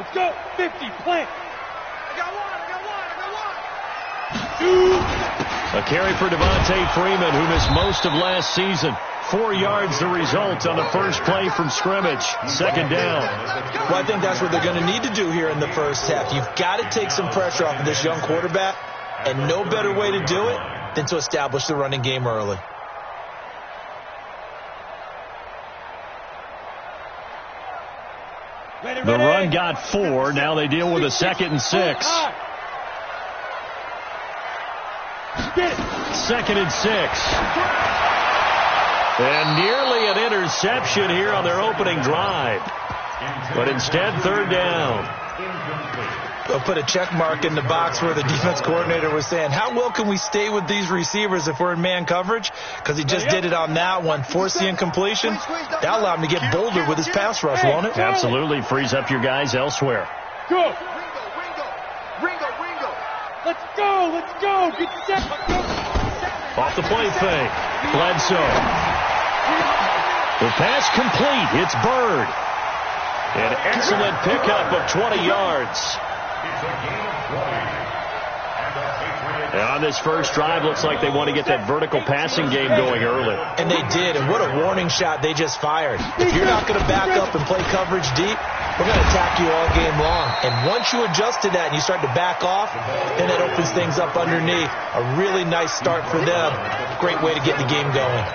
Let's go. 50, plant. I got one. A carry for Devontae Freeman, who missed most of last season. 4 yards the result on the first play from scrimmage. Second down. Well, I think that's what they're going to need to do here in the first half. You've got to take some pressure off of this young quarterback, and no better way to do it than to establish the running game early. The run got 4. Now they deal with a 2nd and 6. 2nd and 6. And nearly an interception here on their opening drive. But instead, 3rd down. They'll put a check mark in the box where the defense coordinator was saying, how well can we stay with these receivers if we're in man coverage? Because he just did it on that one. Force the incompletion. That'll allow him to get bolder with his pass rush, won't it? Absolutely. Frees up your guys elsewhere. Go. Let's go. Let's go. Get set. Off the play fake. Bledsoe. The pass complete. It's Bird. An excellent pickup of 20 yards. And on this first drive, looks like they want to get that vertical passing game going early. And they did, and what a warning shot they just fired. If you're not going to back up and play coverage deep, we're going to attack you all game long. And once you adjust to that and you start to back off, then that opens things up underneath. A really nice start for them. Great way to get the game going.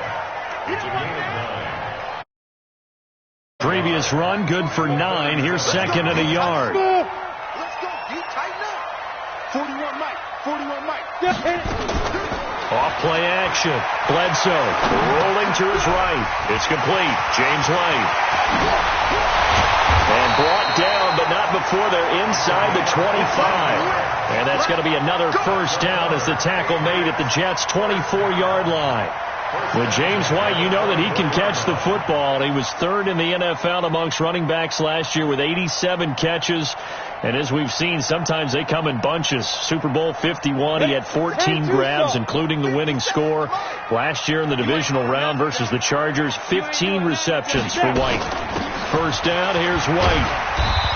Previous run, good for 9. Here's 2nd and a yard. Let's go. You tighten up. 41 Mike. 41 Mike. Off play action. Bledsoe rolling to his right. It's complete. James White. And brought down, but not before they're inside the 25. And that's going to be another first down as the tackle made at the Jets' 24-yard line. With James White, you know that he can catch the football. He was 3rd in the NFL amongst running backs last year with 87 catches. And as we've seen, sometimes they come in bunches. Super Bowl 51, he had 14 grabs, including the winning score. Last year in the divisional round versus the Chargers, 15 receptions for White. First down, here's White.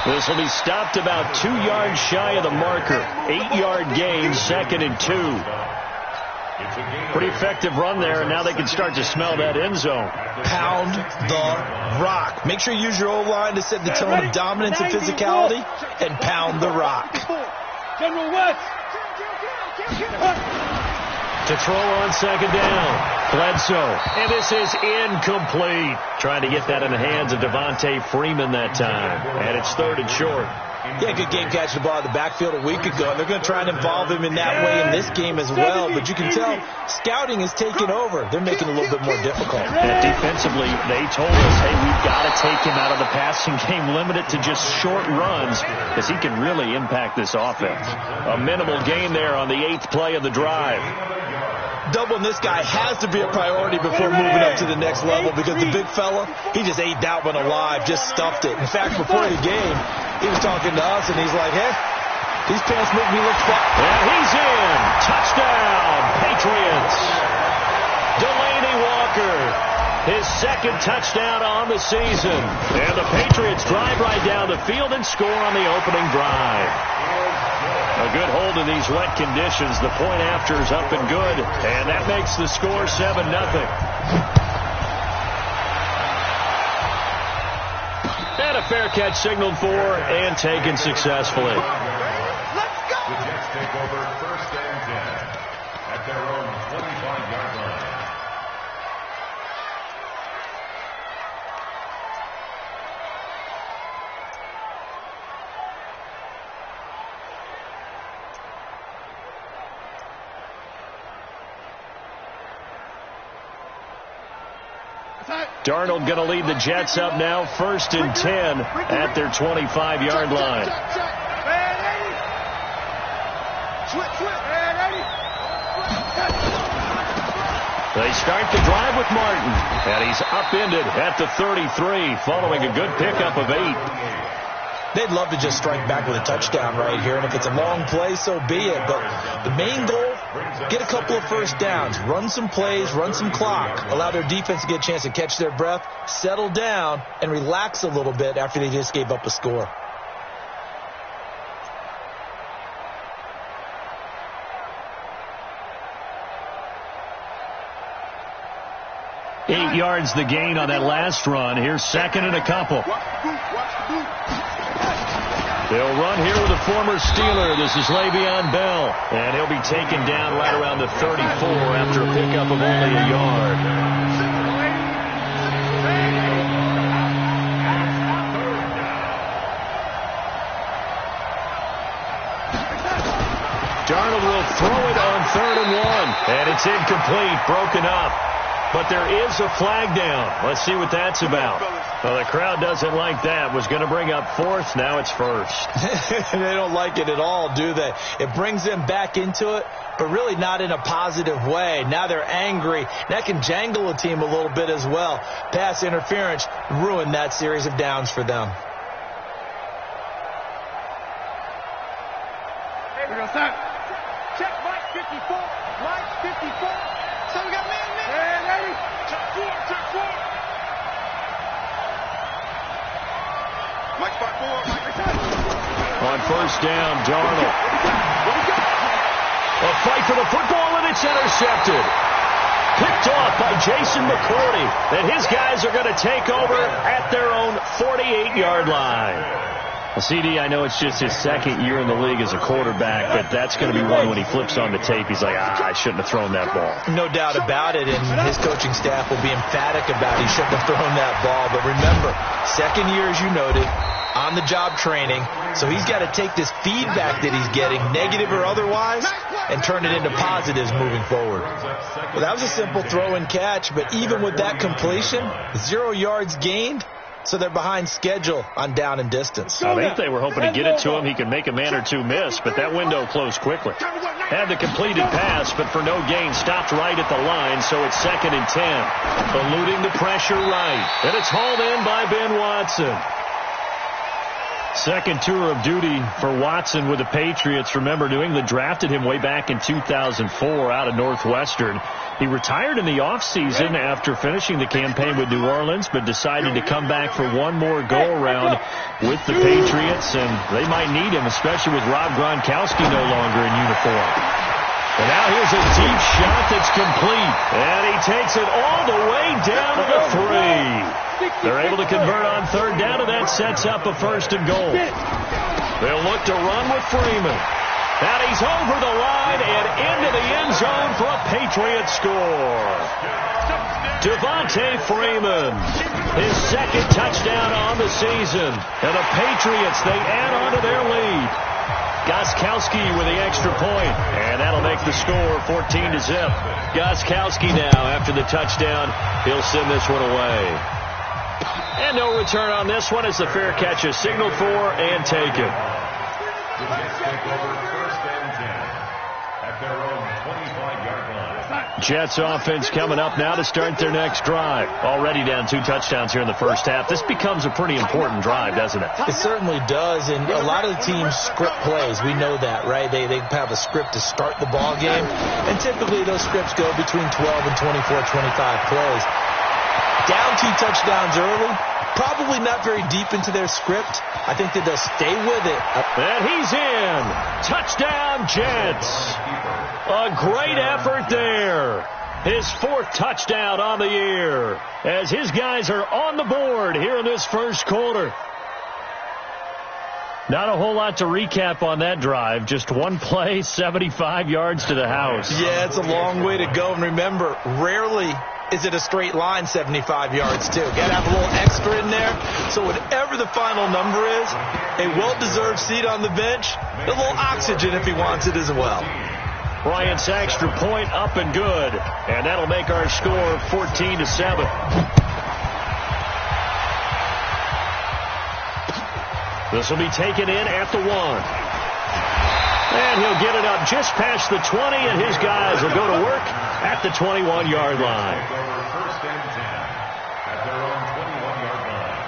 This will be stopped about 2 yards shy of the marker. 8-yard gain, 2nd and 2. Pretty effective run there, and now they can start to smell that end zone. Pound the rock. Make sure you use your O-line to set the tone of dominance and physicality, and pound the rock. General West. To throw on 2nd down. Bledsoe. And this is incomplete. Trying to get that in the hands of Devontae Freeman that time. And it's 3rd and short. Yeah, good game catching the ball in the backfield a week ago. They're going to try and involve him in that way in this game as well. But you can tell scouting is taking over. They're making it a little bit more difficult. And defensively, they told us, hey, we've got to take him out of the passing game, limit it to just short runs, because he can really impact this offense. A minimal gain there on the 8th play of the drive. Doubling this guy has to be a priority before moving up to the next level, because the big fella, he just ate that one alive, just stuffed it. In fact, before the game, he was talking to us, and he's like, hey, these pants make me look fat. And he's in. Touchdown, Patriots. Delaney Walker, his 2nd touchdown on the season. And the Patriots drive right down the field and score on the opening drive. A good hold in these wet conditions. The point after is up and good, and that makes the score 7-0. And a fair catch signaled for and taken successfully. Let's go. The Jets take over 1st and 10 at their own 25-yard line. Darnold going to lead the Jets up now, 1st and 10 at their 25-yard line. They start the drive with Martin, and he's upended at the 33 following a good pickup of 8. They'd love to just strike back with a touchdown right here, and if it's a long play, so be it. But the main goal, get a couple of first downs, run some plays, run some clock, allow their defense to get a chance to catch their breath, settle down, and relax a little bit after they just gave up a score. 8 yards the gain on that last run. Here's second and a couple. They'll run here with a former Steeler. This is Le'Veon Bell. And he'll be taken down right around the 34 after a pickup of only a yard. Darnold will throw it on 3rd and 1. And it's incomplete, broken up. But there is a flag down. Let's see what that's about. Well, the crowd doesn't like that. Was going to bring up 4th. Now it's 1st. They don't like it at all, do they? It brings them back into it, but really not in a positive way. Now they're angry. That can jangle a team a little bit as well. Pass interference ruined that series of downs for them. Here we go, son. Check Mike 54. Mike 54. So we got man. Hey, ready? Check 4. Mike spot 4. Mike return. On 1st down, Darnold. A fight for the football, and it's intercepted. Picked off by Jason McCourty. And his guys are going to take over at their own 48-yard line. Well, CD, I know it's just his 2nd year in the league as a quarterback, but that's going to be one when he flips on the tape. He's like, I shouldn't have thrown that ball. No doubt about it, and his coaching staff will be emphatic about he shouldn't have thrown that ball. But remember, 2nd year, as you noted, on-the-job training, so he's got to take this feedback that he's getting, negative or otherwise, and turn it into positives moving forward. Well, that was a simple throw and catch, but even with that completion, 0 yards gained, so they're behind schedule on down and distance. I think they were hoping to get it to him. He could make a man or two miss, but that window closed quickly. Had the completed pass, but for no gain, stopped right at the line, so it's 2nd and 10. Eluding the pressure right, and it's hauled in by Ben Watson. Second tour of duty for Watson with the Patriots. Remember, New England drafted him way back in 2004 out of Northwestern. He retired in the offseason after finishing the campaign with New Orleans, but decided to come back for one more go-around with the Patriots, and they might need him, especially with Rob Gronkowski no longer in uniform. And now here's a deep shot that's complete, and he takes it all the way down to the 3. They're able to convert on 3rd down, and that sets up a 1st and goal. They'll look to run with Freeman. And he's over the line and into the end zone for a Patriot score. Devontae Freeman, his 2nd touchdown on the season. And the Patriots, they add on to their lead. Gostkowski with the extra point, and that'll make the score 14-0. Gostkowski now, after the touchdown, he'll send this one away. And no return on this one as the fair catch is signaled for and taken. Jets offense coming up now to start their next drive. Already down 2 touchdowns here in the first half. This becomes a pretty important drive, doesn't it? It certainly does, and a lot of the teams script plays. We know that, right? They have a script to start the ball game, and typically those scripts go between 12 and 24, 25 plays. Down 2 touchdowns early, probably not very deep into their script. I think that they'll stay with it. And he's in. Touchdown, Jets. A great effort there. His 4th touchdown on the year as his guys are on the board here in this first quarter. Not a whole lot to recap on that drive. Just one play, 75 yards to the house. Yeah, it's a long way to go. And remember, rarely is it a straight line 75 yards, too. Got to have a little extra in there. So whatever the final number is, a well-deserved seat on the bench, a little oxygen if he wants it as well. Bryant's extra point up and good. And that'll make our score 14-7. This will be taken in at the 1. And he'll get it up just past the 20, and his guys will go to work at the 21-yard line. First and 10 at their own 21-yard line.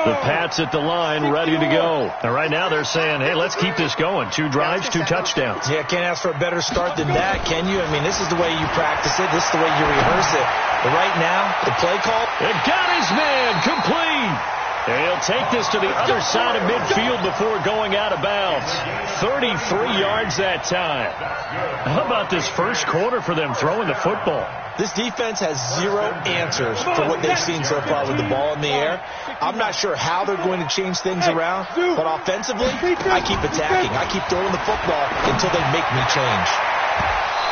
The Pats at the line, ready to go. And right now they're saying, hey, let's keep this going. 2 drives, 2 touchdowns. Yeah, can't ask for a better start than that, can you? I mean, this is the way you practice it. This is the way you rehearse it. But right now, the play call. It got his man complete. And he'll take this to the other side of midfield before going out of bounds. 33 yards that time. How about this first quarter for them throwing the football? This defense has zero answers for what they've seen so far with the ball in the air. I'm not sure how they're going to change things around, but offensively, I keep attacking. I keep throwing the football until they make me change.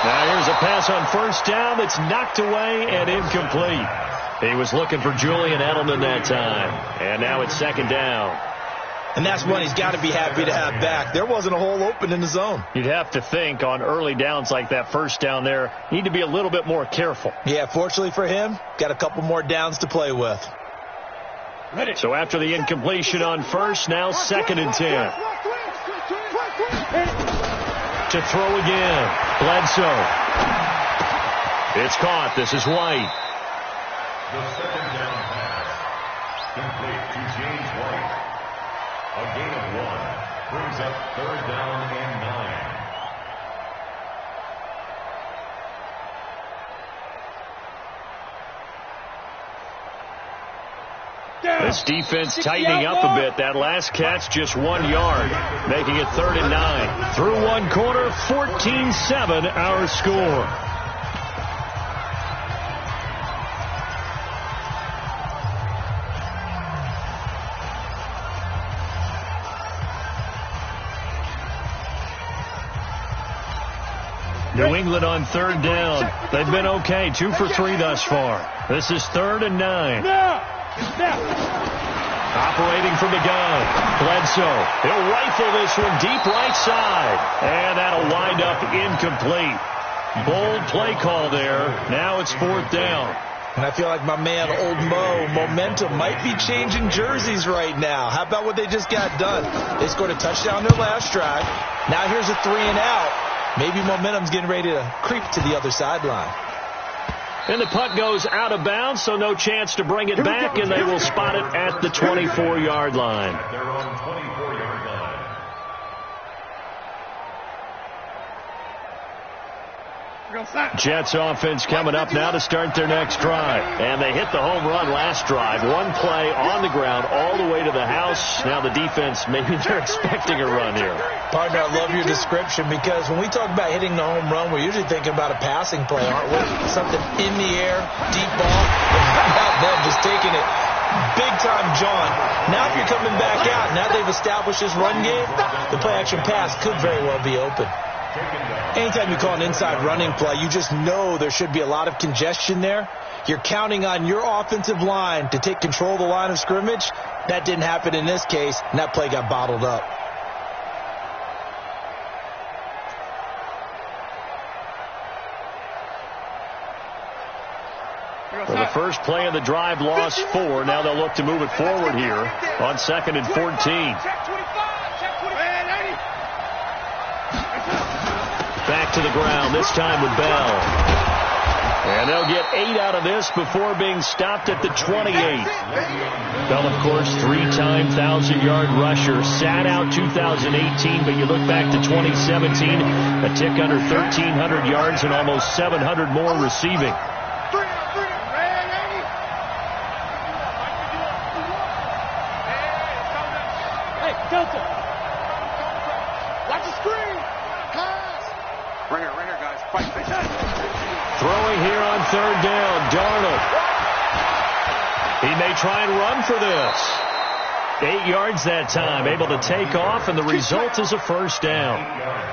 Now here's a pass on first down that's knocked away and incomplete. He was looking for Julian Edelman that time. And now it's second down. And that's one he's got to be happy to have back. There wasn't a hole open in the zone. You'd have to think on early downs like that first down there, need to be a little bit more careful. Yeah, fortunately for him, got a couple more downs to play with. So after the incompletion on first, now second and 10. To throw again. Bledsoe. It's caught. This is White. The second down pass. Complete to James White. A gain of 1. Brings up third down and 9. This defense tightening up a bit. That last catch just 1 yard, making it third and 9. Through one quarter, 14-7 our score. New England on third down. They've been okay, 2 for 3 thus far. This is third and 9. Operating from the gun, Bledsoe. He'll rifle this one deep right side. And that'll wind up incomplete. Bold play call there. Now it's fourth down. And I feel like my man, Old Mo, momentum might be changing jerseys right now. How about what they just got done? They scored a touchdown their last drive. Now here's a 3 and out. Maybe momentum's getting ready to creep to the other sideline. And the punt goes out of bounds, so no chance to bring it back, and they will spot it at the 24-yard line. At their own 24-yard line. Jets offense coming up now to start their next drive. And they hit the home run last drive. One play on the ground all the way to the house. Now the defense, maybe they're expecting a run here. Partner, I love your description because when we talk about hitting the home run, we're usually thinking about a passing play, aren't we? Something in the air, deep ball. How about them just taking it big-time John. Now if you're coming back out, now they've established this run game, the play-action pass could very well be open. Anytime you call an inside running play, you just know there should be a lot of congestion there. You're counting on your offensive line to take control of the line of scrimmage. That didn't happen in this case, and that play got bottled up. For the first play of the drive, lost 4. Now they'll look to move it forward here on second and 14. Back to the ground, this time with Bell. And they'll get 8 out of this before being stopped at the 28. Bell, of course, 3-time 1,000-yard rusher. Sat out 2018, but you look back to 2017, a tick under 1,300 yards and almost 700 more receiving. Hey, Delta. Watch the screen. Right here, guys. Fight. Throwing here on third down, Darnold. He may try and run for this. 8 yards that time, able to take off, and the result is a first down.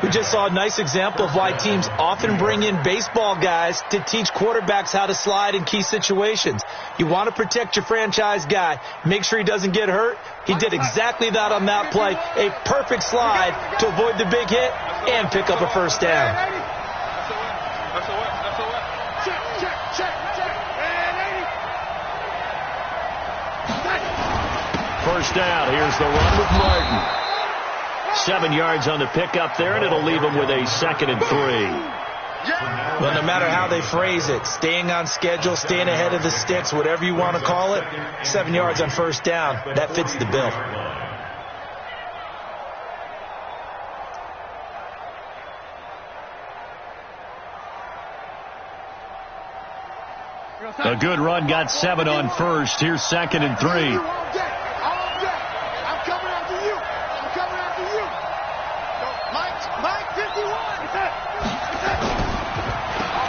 We just saw a nice example of why teams often bring in baseball guys to teach quarterbacks how to slide in key situations. You want to protect your franchise guy. Make sure he doesn't get hurt. He did exactly that on that play. A perfect slide to avoid the big hit and pick up a first down. First down. Here's the run with Martin. 7 yards on the pickup there, and it'll leave him with a second and 3. Well, no matter how they phrase it, staying on schedule, staying ahead of the sticks, whatever you want to call it, 7 yards on first down, that fits the bill. A good run got 7 on first. Here's second and 3.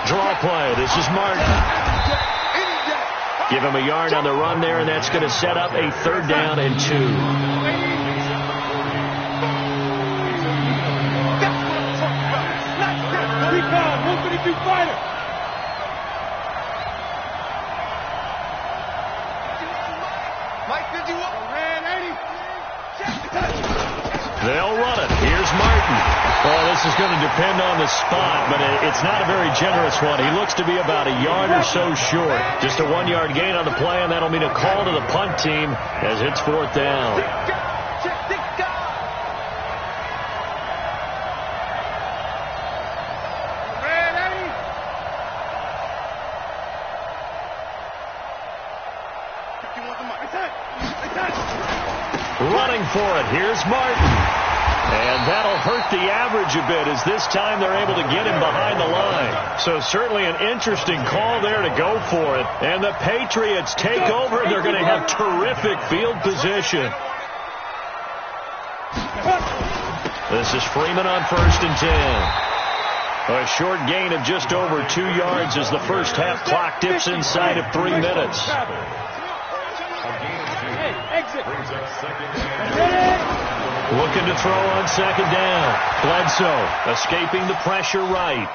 Draw play. This is Martin. Give him a yard on the run there, and that's going to set up a 3rd down and 2. 3 pound, 152 fighter. Mike 51. Ran 80. They'll run it. Here's Martin. Well, this is going to depend on the spot, but it's not a very generous one. He looks to be about a yard or so short. Just a 1-yard gain on the play, and that'll mean a call to the punt team as it's 4th down. Running for it. Here's Martin. And that'll hurt the average a bit as this time they're able to get him behind the line. So certainly an interesting call there to go for it. And the Patriots take over. They're going to have terrific field position. This is Freeman on 1st and 10. A short gain of just over 2 yards as the first half clock dips inside of 3 minutes. Looking to throw on 2nd down. Bledsoe escaping the pressure right.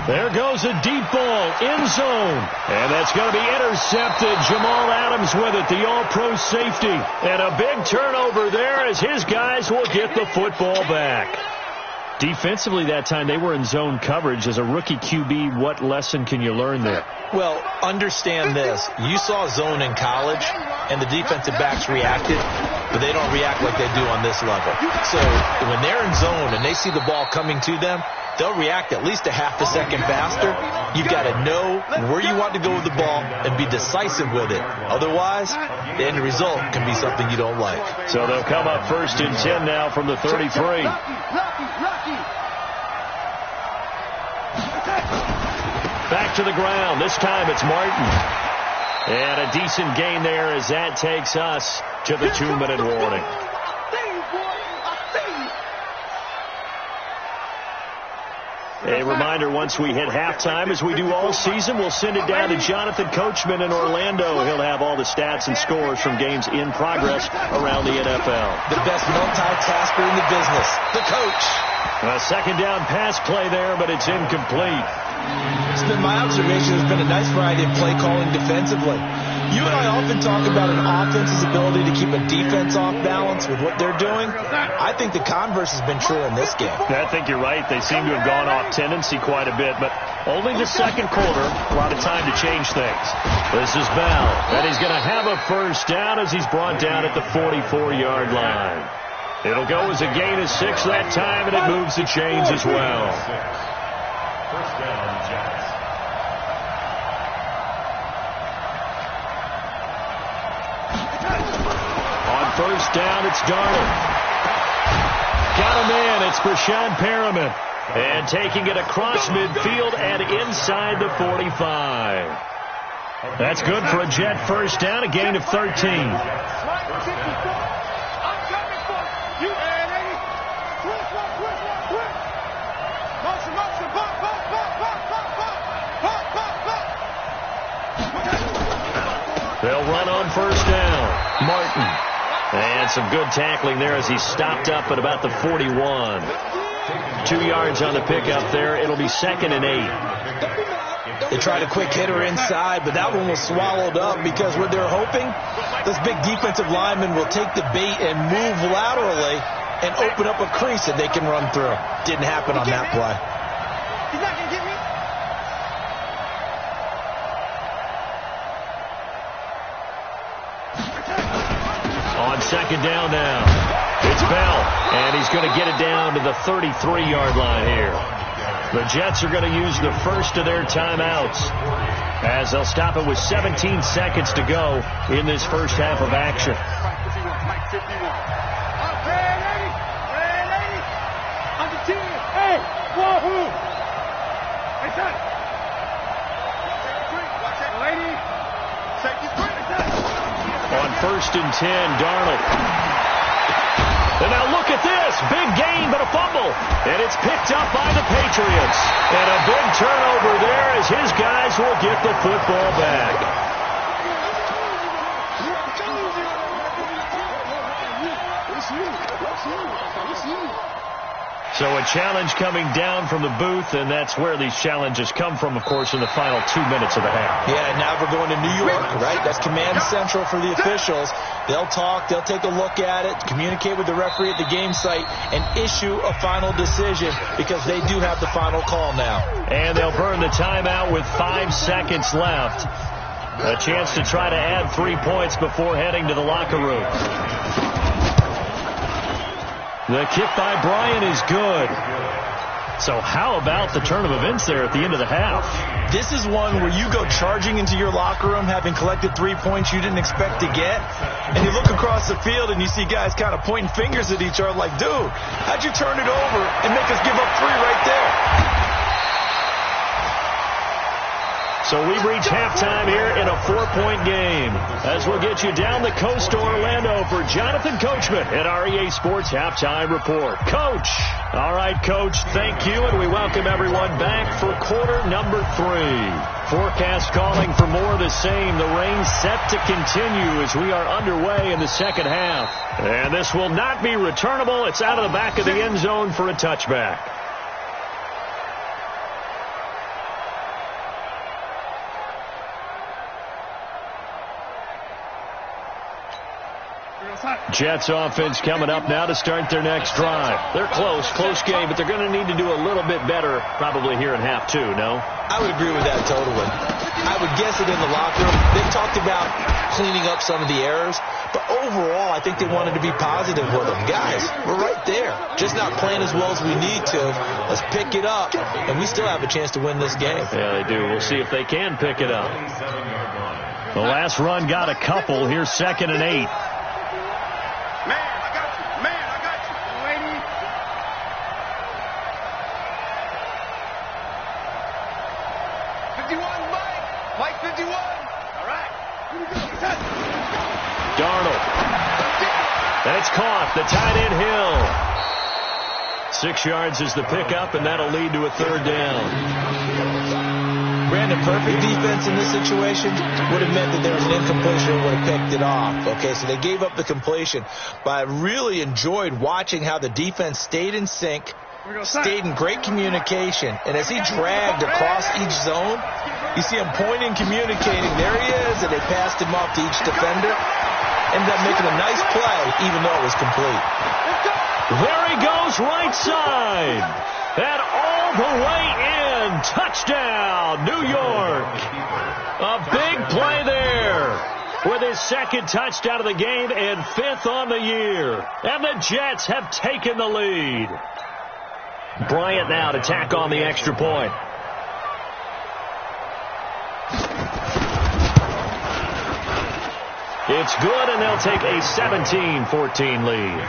There goes a deep ball, end zone. And that's going to be intercepted. Jamal Adams with it, the all-pro safety. And a big turnover there as his guys will get the football back. Defensively that time, they were in zone coverage. As a rookie QB, what lesson can you learn there? Well, understand this. You saw zone in college, and the defensive backs reacted, but they don't react like they do on this level. So when they're in zone and they see the ball coming to them, they'll react at least a half a second faster. You've got to know where you want to go with the ball and be decisive with it. Otherwise, the end result can be something you don't like. So they'll come up 1st and 10 now from the 33. Back to the ground. This time it's Martin. And a decent gain there as that takes us to the 2-minute warning. A reminder, once we hit halftime, as we do all season, we'll send it down to Jonathan Coachman in Orlando. He'll have all the stats and scores from games in progress around the NFL. The best multitasker in the business, the coach. A 2nd down pass play there, but it's incomplete. It's been my observation. There's been a nice variety of play calling defensively. You and I often talk about an offense's ability to keep a defense off balance with what they're doing. I think the converse has been true in this game. I think you're right. They seem to have gone off tendency quite a bit, but only the 2nd quarter. A lot of time to change things. This is Bell, and he's going to have a 1st down as he's brought down at the 44-yard line. It'll go as a gain of 6 that time, and it moves the chains as well. 1st down, Jets. On 1st down, it's Darnold. Got him in. It's Brashad Perriman. And taking it across midfield and inside the 45. That's good for a Jet 1st down, a gain of 13. They'll run on 1st down. Martin. And some good tackling there as he stopped up at about the 41. 2 yards on the pickup there. It'll be 2nd and 8. They tried a quick hitter inside, but that one was swallowed up because what they're hoping, this big defensive lineman will take the bait and move laterally and open up a crease that they can run through. Didn't happen on that play. He's not going to get me. On 2nd down now, it's Bell, and he's going to get it down to the 33-yard line here. The Jets are going to use the first of their timeouts as they'll stop it with 17 seconds to go in this first half of action. Mike 51. Under 10. Hey, wahoo. Hey, son. Lady. Safety 3. On 1st and 10, Darnold. And now look at this. Big gain, but a fumble. And it's picked up by the Patriots. And a big turnover there as his guys will get the football back. So a challenge coming down from the booth, and that's where these challenges come from, of course, in the final 2 minutes of the half. Yeah, now we're going to New York, right? That's command central for the officials. They'll talk, they'll take a look at it, communicate with the referee at the game site, and issue a final decision because they do have the final call now. And they'll burn the timeout with 5 seconds left. A chance to try to add 3 points before heading to the locker room. The kick by Bryant is good. So how about the turn of events there at the end of the half? This is one where you go charging into your locker room having collected 3 points you didn't expect to get, and you look across the field and you see guys kind of pointing fingers at each other like, dude, how'd you turn it over and make us give up 3 right there? So we've reached halftime here in a 4-point game. As we'll get you down the coast to Orlando for Jonathan Coachman at our EA Sports Halftime Report. Coach. All right, Coach, thank you, and we welcome everyone back for quarter number 3. Forecast calling for more of the same. The rain set to continue as we are underway in the second half. And this will not be returnable. It's out of the back of the end zone for a touchback. Jets offense coming up now to start their next drive. They're close game, but they're going to need to do a little bit better probably here in half 2, no? I would agree with that totally. I would guess it in the locker room. They've talked about cleaning up some of the errors, but overall I think they wanted to be positive with them. Guys, we're right there. Just not playing as well as we need to. Let's pick it up, and we still have a chance to win this game. Yeah, they do. We'll see if they can pick it up. The last run got a couple. Here's 2nd and 8. Darnold. That's caught. The tight end Hill. 6 yards is the pickup, and that'll lead to a 3rd down. Brandon, perfect defense in this situation would have meant that there was an incompletion and would have picked it off. Okay, so they gave up the completion. But I really enjoyed watching how the defense stayed in sync, stayed in great communication, and as he dragged across each zone, you see him pointing, communicating. There he is, and they passed him off to each defender. Ended up making a nice play, even though it was complete. There he goes, right side. And all the way in. Touchdown, New York. A big play there with his 2nd touchdown of the game and 5th on the year. And the Jets have taken the lead. Bryant now to tack on the extra point. It's good, and they'll take a 17-14 lead.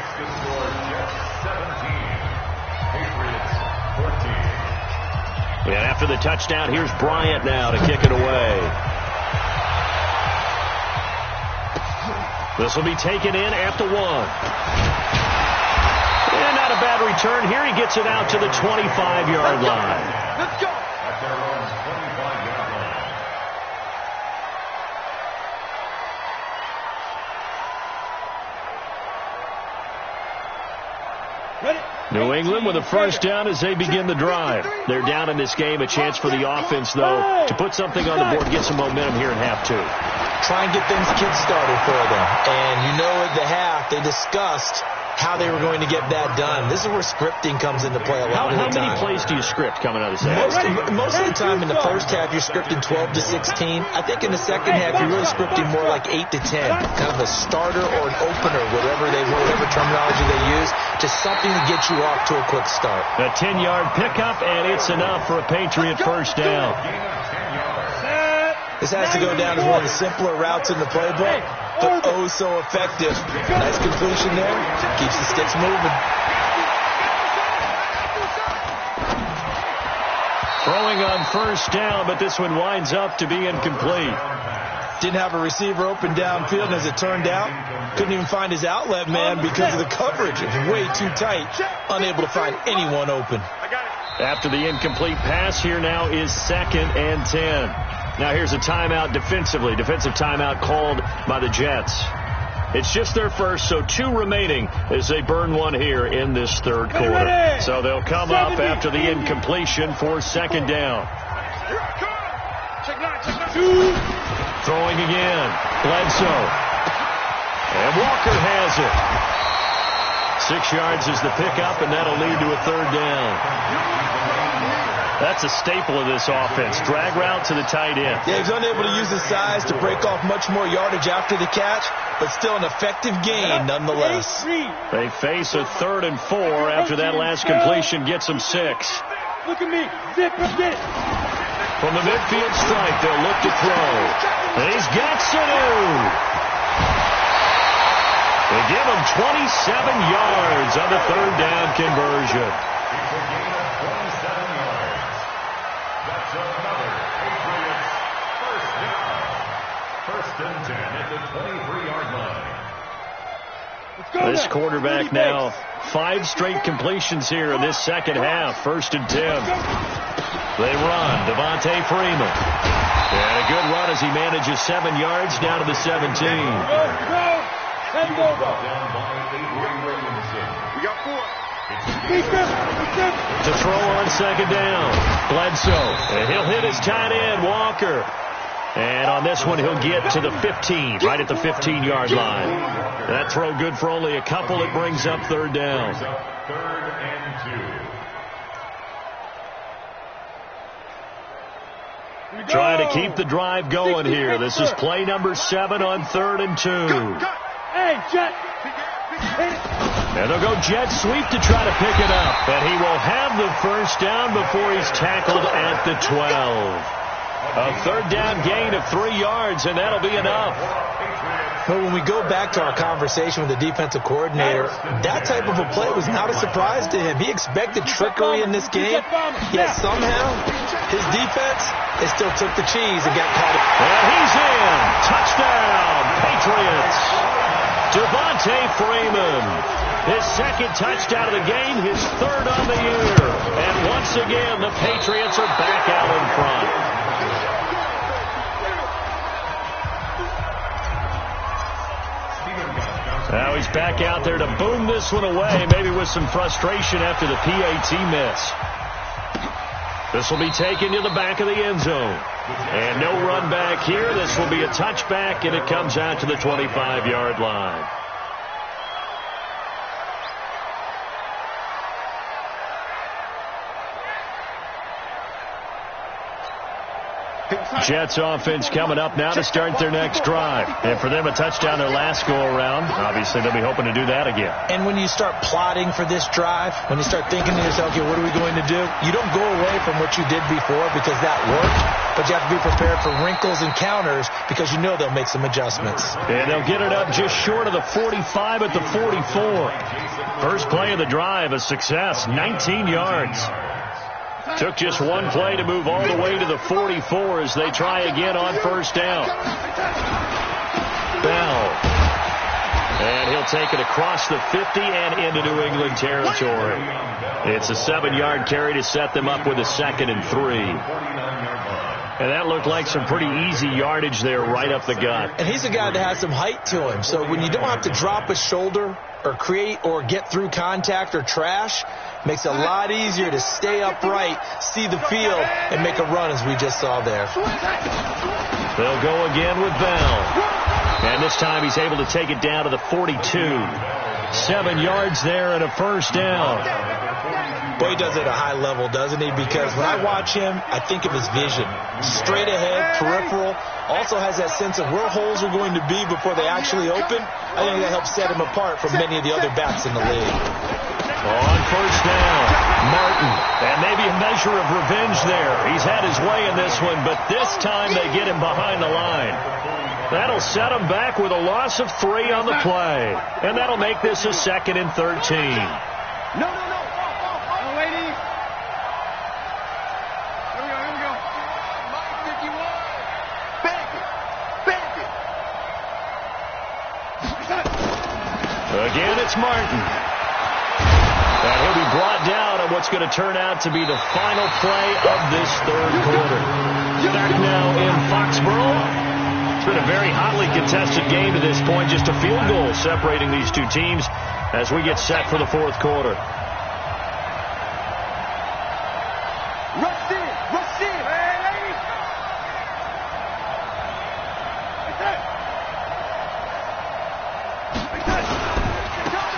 And after the touchdown, here's Bryant now to kick it away. This will be taken in at the 1. And not a bad return here. He gets it out to the 25-yard line. Let's go. New England with a 1st down as they begin the drive. They're down in this game. A chance for the offense, though, to put something on the board, get some momentum here in half 2. Try and get things kick-started for them. And you know at the half, they discussed how they were going to get that done. This is where scripting comes into play a lot of the time. How many plays do you script coming out of this half? Most of the time in the first half, you're scripting 12 to 16. I think in the second half, you're really scripting more like 8 to 10. Kind of a starter or an opener, whatever terminology they use, just something to get you off to a quick start. A 10-yard pickup, and it's enough for a Patriot 1st down. This has to go down as one of the simpler routes in the playbook, but oh so effective. Nice completion there. Keeps the sticks moving. Throwing on 1st down, but this one winds up to be incomplete. Didn't have a receiver open downfield, and as it turned out, couldn't even find his outlet man because of the coverage. It was way too tight, unable to find anyone open. After the incomplete pass, here now is 2nd and 10. Now here's a timeout defensively. Defensive timeout called by the Jets. It's just their first, so 2 remaining as they burn one here in this third quarter. So they'll come up after the incompletion for 2nd down. Throwing again. Bledsoe. And Walker has it. 6 yards is the pickup, and that'll lead to a 3rd down. That's a staple of this offense. Drag route to the tight end. Yeah, he's unable to use his size to break off much more yardage after the catch, but still an effective gain nonetheless. They face a 3rd and 4 after that last completion gets them 6. Look at me. Zip, get it. From the midfield stripe, they'll look to throw. And he's got Sanu. They give him 27 yards on the 3rd down conversion. It's a gain of 27 yards. That's another Patriots first down. 1st and 10 at the 23-yard line. This quarterback now 5 straight completions here in this second half. 1st and 10. They run. Devontae Freeman. And a good run as he manages 7 yards down to the 17. Brought down by Avery Williamson. We got 4. To throw on 2nd down. Bledsoe. And he'll hit his tight end, Walker. And on this one, he'll get to the 15, right at the 15-yard line. That throw good for only a couple. It brings up 3rd down. 3rd and 2. Trying to keep the drive going here. This is play number 7 on 3rd and 2. Hey, Jet. And they'll go jet sweep to try to pick it up. And he will have the 1st down before he's tackled at the 12. A 3rd down gain of 3 yards, and that'll be enough. But when we go back to our conversation with the defensive coordinator, that type of a play was not a surprise to him. He expected trickery in this game, yet somehow his defense, they still took the cheese and got caught. And he's in. Touchdown, Patriots. Devontae Freeman. His 2nd touchdown of the game, his 3rd on the year. And once again, the Patriots are back out in front. Now he's back out there to boom this one away, maybe with some frustration after the PAT miss. This will be taken to the back of the end zone. And no run back here. This will be a touchback, and it comes out to the 25-yard line. Jets offense coming up now to start their next drive. And for them, a touchdown their last go-around. Obviously, they'll be hoping to do that again. And when you start plotting for this drive, when you start thinking to yourself, okay, what are we going to do? You don't go away from what you did before because that worked, but you have to be prepared for wrinkles and counters because you know they'll make some adjustments. And they'll get it up just short of the 45 at the 44. First play of the drive, a success, 19 yards. Took just one play to move all the way to the 44 as they try again on 1st down. Bell. And he'll take it across the 50 and into New England territory. It's a 7-yard carry to set them up with a 2nd and 3. And that looked like some pretty easy yardage there right up the gut. And he's a guy that has some height to him. So when you don't have to drop a shoulder or create or get through contact or trash, makes it a lot easier to stay upright, see the field, and make a run as we just saw there. They'll go again with Bell. And this time he's able to take it down to the 42. 7 yards there and a 1st down. Boy, he does it at a high level, doesn't he? Because when I watch him, I think of his vision. Straight ahead, peripheral. Also has that sense of where holes are going to be before they actually open. I think that helps set him apart from many of the other backs in the league. On 1st down, Martin. And maybe a measure of revenge there. He's had his way in this one, but this time they get him behind the line. That'll set him back with a loss of 3 on the play. And that'll make this a 2nd and 13. No. Again, it's Martin. And he'll be brought down on what's going to turn out to be the final play of this third quarter. Back now in Foxborough. It's been a very hotly contested game to this point. Just a field goal separating these two teams as we get set for the fourth quarter. Rush in. Rush in.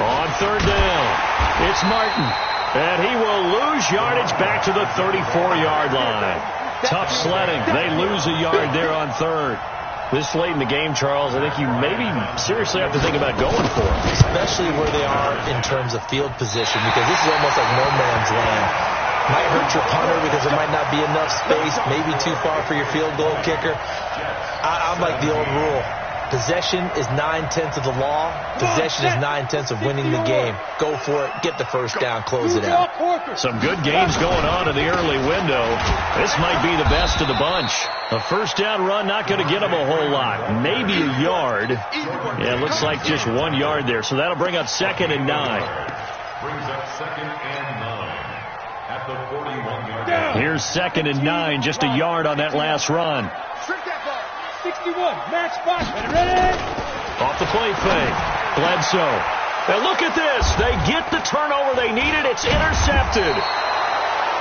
On third down, it's Martin. And he will lose yardage back to the 34-yard line. Tough sledding. They lose a yard there on third. This late in the game, Charles, I think you maybe seriously have to think about going for it. Especially where they are in terms of field position, because this is almost like no man's land. Might hurt your punter because there might not be enough space, maybe too far for your field goal kicker. I'm like the old rule. Possession is 9/10 of the law. Possession is 9/10 of winning the game. Go for it. Get the first down. Close it out. Some good games going on in the early window. This might be the best of the bunch. A first down run, not going to get them a whole lot. Maybe a yard. Yeah, it looks like just 1 yard there. So that'll bring up 2nd and 9. Brings up 2nd and 9 at the 41-yard line. Here's 2nd and 9, just a yard on that last run. 61, match box, ready? Off the play fake. Bledsoe. And look at this. They get the turnover they needed. It's intercepted.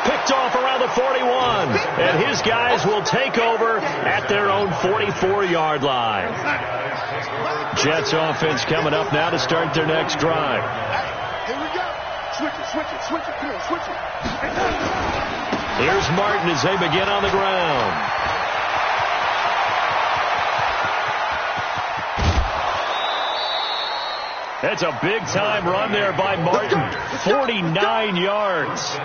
Picked off around the 41. And his guys will take over at their own 44-yard line. Jets offense coming up now to start their next drive. Here we go. Switch it. Come on, switch it. Here's Martin as they begin on the ground. That's a big-time run there by Martin. 49 yards.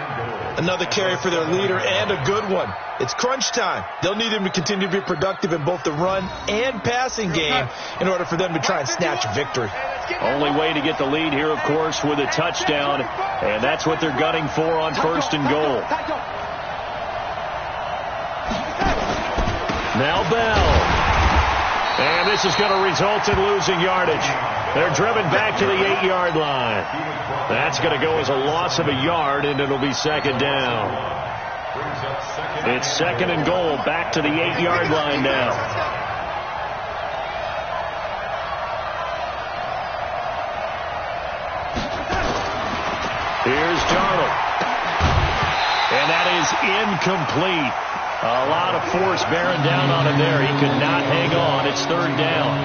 Another carry for their leader, and a good one. It's crunch time. They'll need him to continue to be productive in both the run and passing game in order for them to try and snatch victory. Only way to get the lead here, of course, with a touchdown, and that's what they're gunning for on 1st and goal. Now Bell. And this is going to result in losing yardage. They're driven back to the 8-yard line. That's going to go as a loss of a yard, and it'll be 2nd down. It's 2nd and goal, back to the 8-yard line now. Here's Darnold. And that is incomplete. A lot of force bearing down on him there. He could not hang on. It's 3rd down.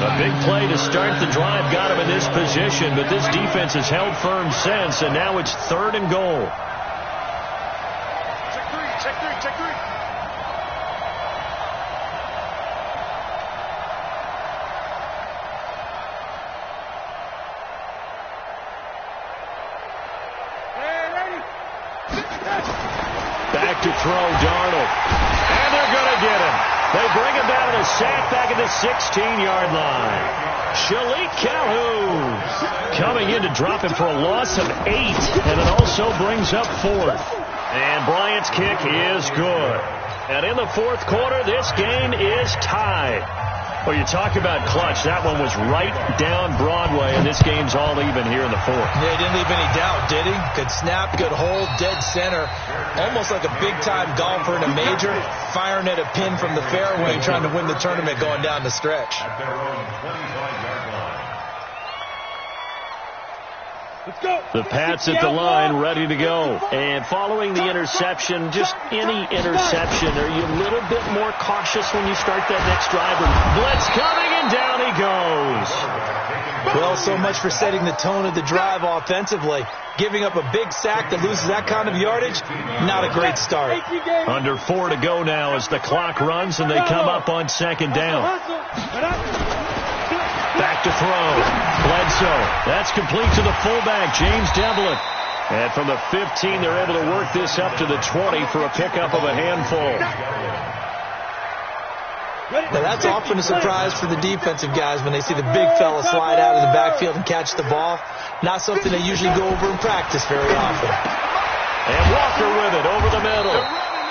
A big play to start the drive got him in this position, but this defense has held firm since, and now it's 3rd and goal. Check three. Back to throw, Darnold. And they're going to get him. They bring him down to the sack back at the 16-yard line. Shalik Calhoun coming in to drop him for a loss of 8, and it also brings up 4th. And Bryant's kick is good. And in the fourth quarter, this game is tied. Well, you talk about clutch. That one was right down Broadway, and this game's all even here in the fourth. Yeah, he didn't leave any doubt, did he? Good snap, good hold, dead center. Almost like a big-time golfer in a major, firing at a pin from the fairway, trying to win the tournament going down the stretch. At their own 25-yard line. Let's go. The Pats at the line, ready to go. And following the interception, just any interception, are you a little bit more cautious when you start that next drive? Blitz coming, and down he goes. Well, so much for setting the tone of the drive offensively. Giving up a big sack that loses that kind of yardage, not a great start. Under 4 to go now as the clock runs, and they come up on 2nd down. Back to throw. Bledsoe. That's complete to the fullback, James Devlin. And from the 15, they're able to work this up to the 20 for a pickup of a handful. Now, that's often a surprise for the defensive guys when they see the big fella slide out of the backfield and catch the ball. Not something they usually go over in practice very often. And Walker with it over the middle.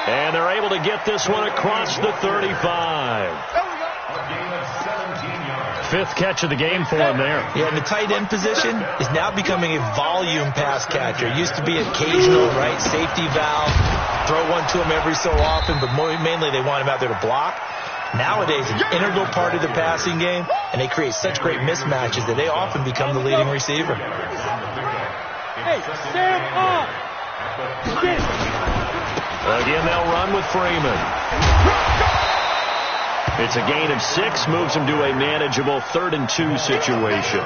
And they're able to get this one across the 35. fifth catch of the game for him there. Yeah, and the tight end position is now becoming a volume pass catcher. It used to be occasional, right, safety valve, throw one to him every so often, but mainly they want him out there to block. Nowadays, an integral part of the passing game, and they create such great mismatches that they often become the leading receiver. Hey, Sam on! Again, they'll run with Freeman. It's a gain of 6, moves him to a manageable 3rd and 2 situation.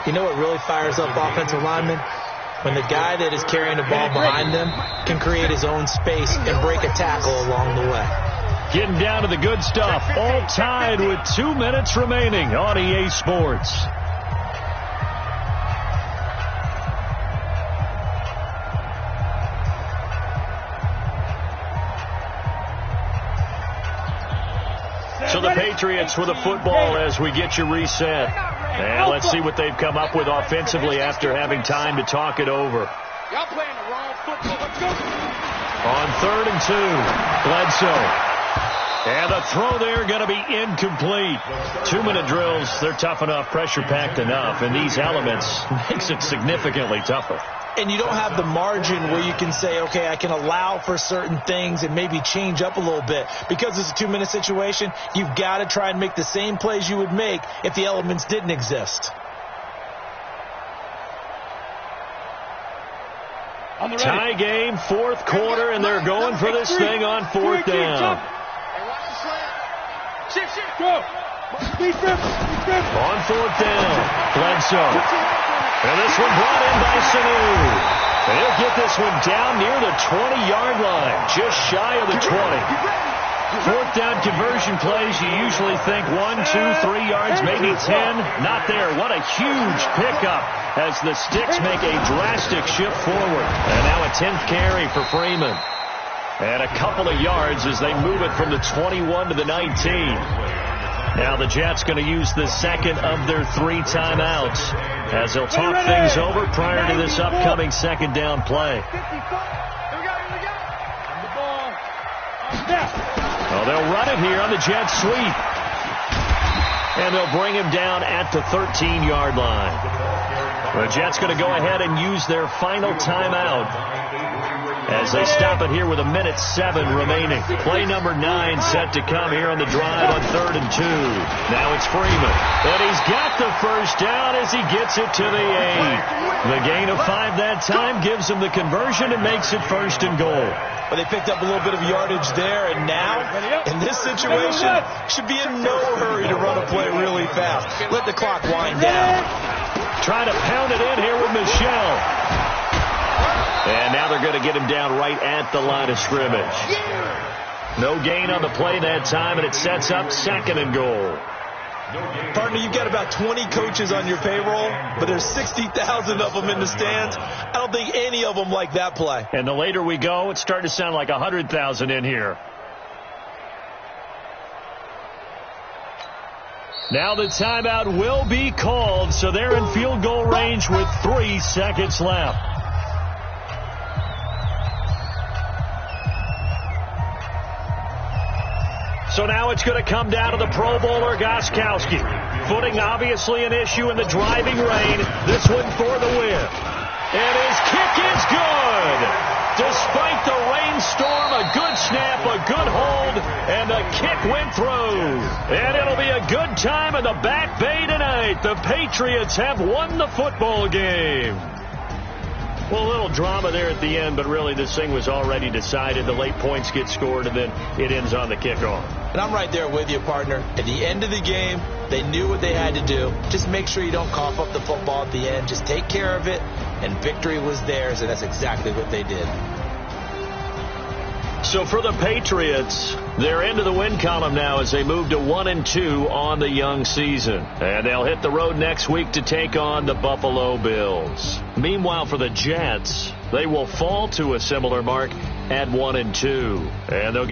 You know what really fires up offensive linemen? When the guy that is carrying the ball behind them can create his own space and break a tackle along the way. Getting down to the good stuff. All tied with 2 minutes remaining on EA Sports. So the Patriots with the football as we get you reset. And let's see what they've come up with offensively after having time to talk it over. Y'all playing the wrong football. Let's go. On 3rd and 2, Bledsoe. And the throw there going to be incomplete. 2-minute drills, they're tough enough, pressure-packed enough, and these elements makes it significantly tougher. And you don't have the margin where you can say, okay, I can allow for certain things and maybe change up a little bit. Because it's a 2-minute situation, you've got to try and make the same plays you would make if the elements didn't exist. Tie game, 4th quarter, and they're going for this thing on 4th down. Go! On 4th down, Bledsoe. And this one brought in by Sanu. And he'll get this one down near the 20-yard line, just shy of the 20. 4th down conversion plays, you usually think 1, 2, 3 yards, maybe 10. Not there. What a huge pickup as the Sticks make a drastic shift forward. And now a 10th carry for Freeman. And a couple of yards as they move it from the 21 to the 19. Now the Jets going to use the second of their 3 timeouts as they'll talk things over prior to this upcoming 2nd down play. Well, they'll run it here on the Jets sweep. And they'll bring him down at the 13-yard line. The Jets going to go ahead and use their final timeout as they stop it here with 1:07 remaining. Play number 9 set to come here on the drive on 3rd and 2. Now it's Freeman. And he's got the first down as he gets it to the 8. The gain of 5 that time gives him the conversion and makes it 1st and goal. But they picked up a little bit of yardage there, and now, in this situation, should be in no hurry to run a play really fast. Let the clock wind down. Trying to pound it in here with Michelle. And now they're going to get him down right at the line of scrimmage. No gain on the play that time, and it sets up 2nd and goal. Partner, you've got about 20 coaches on your payroll, but there's 60,000 of them in the stands. I don't think any of them like that play. And the later we go, it's starting to sound like 100,000 in here. Now the timeout will be called, so they're in field goal range with 3 seconds left. So now it's going to come down to the Pro Bowler, Gostkowski. Footing obviously an issue in the driving rain. This one for the win. And his kick is good. Despite the rainstorm, a good snap, a good hold, and the kick went through. And it'll be a good time in the Back Bay tonight. The Patriots have won the football game. Well, a little drama there at the end, but really this thing was already decided. The late points get scored, and then it ends on the kickoff. And I'm right there with you, partner. At the end of the game, they knew what they had to do. Just make sure you don't cough up the football at the end. Just take care of it, and victory was theirs, and that's exactly what they did. So for the Patriots, they're into the win column now as they move to 1-2 on the young season. And they'll hit the road next week to take on the Buffalo Bills. Meanwhile, for the Jets, they will fall to a similar mark at 1-2. And they'll get